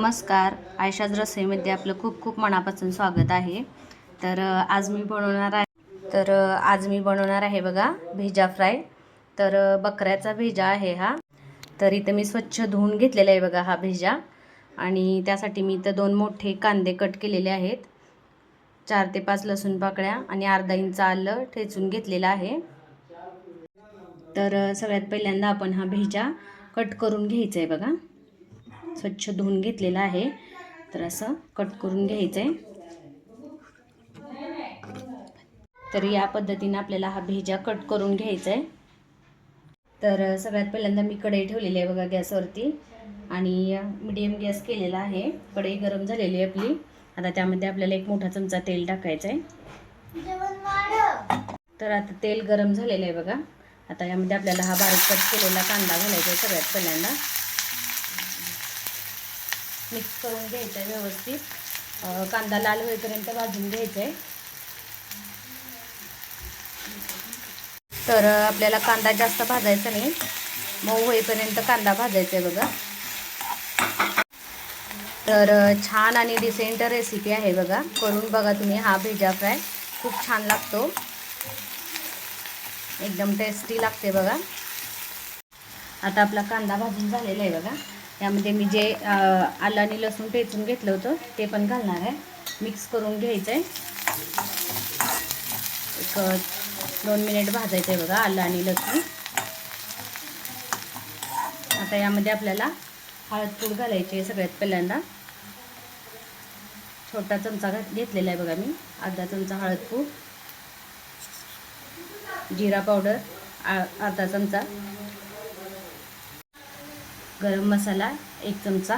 नमस्कार. आयशाज रसोईमध्ये आपलं खूप खूप मनापासून स्वागत आहे. तर आज मी बनवणार आहे बघा भेजा फ्राय. तर बकऱ्याचा भेजा आहे हा. तर इथं मी स्वच्छ धुवून घेतलेला आहे बघा हा भेजा. आणि त्यासाठी मी इथं 2 मोठे कांदे कट केलेले आहेत, 4 ते 5 लसूण पाकळ्या आणि अर्धा इंच आलं ठेचून घेतलेलं आहे. तर सगळ्यात पहिल्यांदा आपण हा भेजा कट करून घ्यायचा आहे बघा. स्वच्छ धुवून घेतलेला आहे. तर असं कट करून घ्यायचं आहे. तर या पद्धतीने आपल्याला हा भेजा कट करून घ्यायचा आहे. तर सगळ्यात पहिल्यांदा मी कढई ठेवलेली आहे बघा गॅसवरती आणि मीडियम गॅस केलेला आहे. कढई गरम झालेली आहे आपली. आता त्यामध्ये आपल्याला 1 मोठा चमचा तेल टाकायचं आहे. तर आता तेल गरम झालेलं आहे बघा. आता यामध्ये आपल्याला हा बारीक कट केलेला कांदा घालायचा आहे. सगळ्यात पहिल्यांदा मिक्स करून घ्यायचं आहे व्यवस्थित. कांदा लाल होईपर्यंत भाजून घ्यायचा आहे. तर आपल्याला कांदा जास्त भाजायचा नाही, मऊ होईपर्यंत कांदा भाजायचा आहे बघा. तर छान आणि डिसेंट रेसिपी आहे बघा, करून बघा तुम्ही. हा भेजा फ्राय खूप छान लागतो, एकदम टेस्टी लागते बघा. आता आपला कांदा भाजून झालेला आहे बघा. यामध्ये मी जे आलं आणि लसूण ठेचून घेतलं होतं ते पण घालणार आहे. मिक्स करून घ्यायचं आहे. 1-2 मिनिट भाजायचं आहे बघा आलं आणि लसूण. आता यामध्ये आपल्याला हळदपूड घालायची आहे. सगळ्यात पहिल्यांदा छोटा चमचा घेतलेला आहे बघा मी. अर्धा चमचा हळदपूड, जिरा पावडर अर्धा चमचा, गरम मसाला 1 चमचा,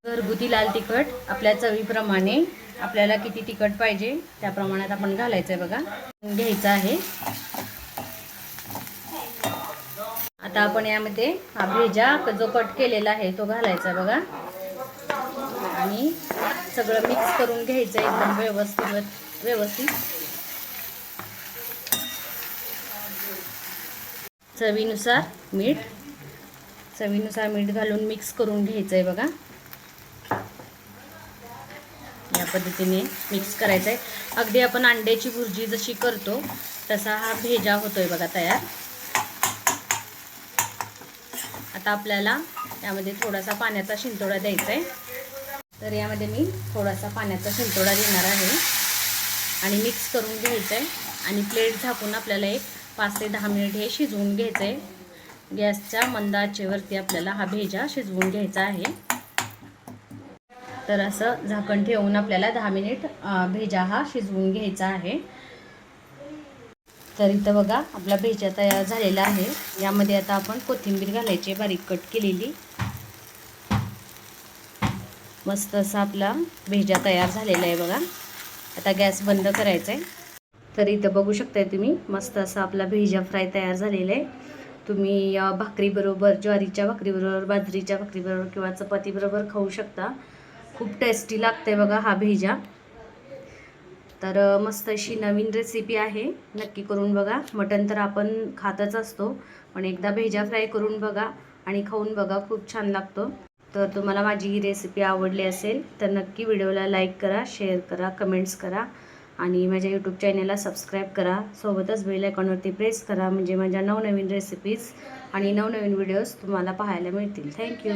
घरगुती लाल तिखट आपल्या चवीप्रमाणे. आपल्याला किती तिखट पाहिजे त्या प्रमाणात आपण घालायचं आहे बघा. घ्यायचं आहे. आता आपण यामध्ये हा भेजा जो कट केलेला आहे तो घालायचा बघा आणि सगळं मिक्स करून घ्यायचं एकदम व्यवस्थित. चवीनुसार मीठ घालून मिक्स करून घ्यायचं आहे बघा. या पद्धतीने मिक्स करायचं आहे. अगदी आपण अंड्याची भुर्जी जशी करतो तसा हा भेजा होतोय बघा तयार. आता आपल्याला यामध्ये थोडासा पाण्याचा शिंतोडा द्यायचा आहे. तर यामध्ये मी थोडासा पाण्याचा शिंतोडा देणार आहे आणि मिक्स करून घ्यायचं आहे. आणि प्लेट झाकून आपल्याला 5 ते 10 मिनिट हे शिजवून घ्यायचं आहे. गॅसच्या मंद आचेवरती आपल्याला हा भेजा शिजवून घ्यायचा आहे. तर असं झाकण ठेवून आपल्याला 10 मिनिट भेजा हा शिजवून घ्यायचा आहे. तर इथं बघा आपला भेजा तयार झालेला आहे. यामध्ये आता आपण कोथिंबीर घालायची बारीक कट केलेली. मस्त असा आपला भेजा तयार झालेला आहे बघा. आता गॅस बंद करायचा आहे. तर इथं बघू शकताय तुम्ही, मस्त असा आपला भेजा फ्राय तयार झालेला आहे. तुम्ही भाकरीबरोबर, ज्वारीच्या भाकरीबरोबर, बाजरीच्या भाकरीबरोबर किंवा चपातीबरोबर खाऊ शकता. खूप टेस्टी लागते बघा हा भेजा. तर मस्त अशी नवीन रेसिपी आहे, नक्की करून बघा. मटण तर आपण खातच असतो, पण एकदा भेजा फ्राय करून बघा आणि खाऊन बघा, खूप छान लागतो. तर तुम्हाला माझी ही रेसिपी आवडली असेल तर नक्की व्हिडिओला लाईक करा, शेअर करा, कमेंट्स करा आणि माझ्या यूट्यूब चॅनलला सबस्क्राईब करा. सोबतच बेल आयकॉनवरती प्रेस करा, म्हणजे माझ्या नवनवीन रेसिपीज आणि नवनवीन व्हिडिओज तुम्हाला पाहायला मिळतील. थँक्यू.